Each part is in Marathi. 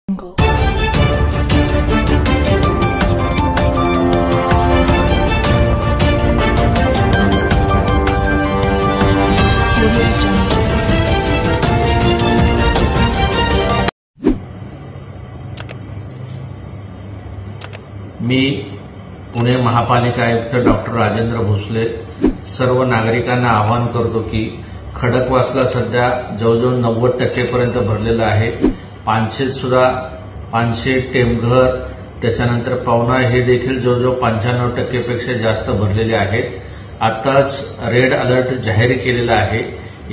मी पुणे महापालिका आयुक्त डॉक्टर राजेंद्र भोसले सर्व नागरिकांना आवाहन करतो की खडकवासला सध्या जवळजवळ 90% पर्यंत भरलेलं आहे। पानशेत सुद्धा 500 टेमघर त्याच्यानंतर पावना हे देखील जवळजवळ 95% पेक्षा जास्त भरलेले आहेत। आताच रेड अलर्ट जाहीर केलेला आहे।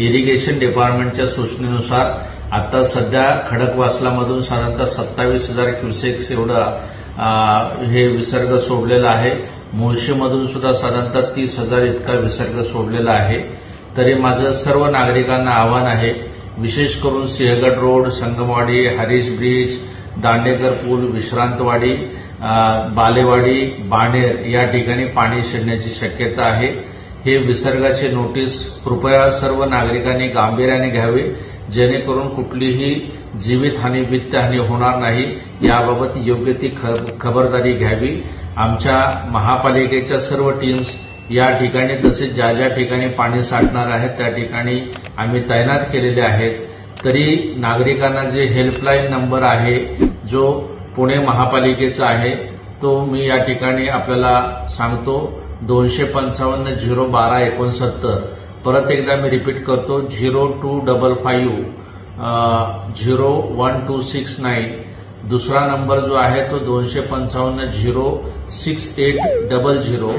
इरिगेशन डिपार्टमेंटच्या सूचनेनुसार आता सध्या खडकवासलामधून साधारणतः 27,000 क्युसेक्स एवढा हे विसर्ग सोडलेला आहे। मुळशीमधून सुद्धा साधारणतः 30,000 इतका विसर्ग सोडलेला आहे। तरी माझं सर्व नागरिकांना आवाहन आहे, विशेष करून सिंहगड रोड, संगमवाडी, हरीश ब्रिज, दांडेकर पूल, विश्रांतवाडी, बालेवाडी, बाणेर या ठिकाणी पाणी शिरण्याची शक्यता आहे। हे विसर्गाचे नोटीस कृपया सर्व नागरिकांनी गांभीर्याने घ्यावे, जेणेकरून कुठलीही जीवितहानी वित्तहानी होणार नाही याबाबत योग्य ती खबरदारी घ्यावी। आमच्या महापालिकेच्या सर्व टीम्स या ठिकाणी तसेच ज्या ज्या ठिकाणी पाणी साठणार आहे त्या ठिकाणी आम्ही तैनात केलेले आहेत। तरी नागरिकांना जे हेल्पलाईन नंबर आहे जो पुणे महापालिकेचा आहे तो मी या ठिकाणी आपल्याला सांगतो, 255 012 69। परत एकदा मी रिपीट करतो, 0255 01269। दुसरा नंबर जो आहे तो 255 06800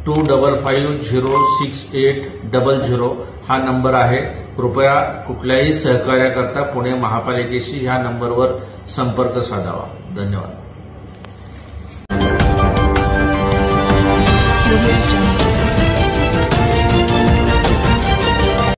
255 06800 हा नंबर आहे। कृपया कुठल्याही सहकार्याकरता पुणे महापालिकेशी ह्या नंबरवर संपर्क साधावा। धन्यवाद।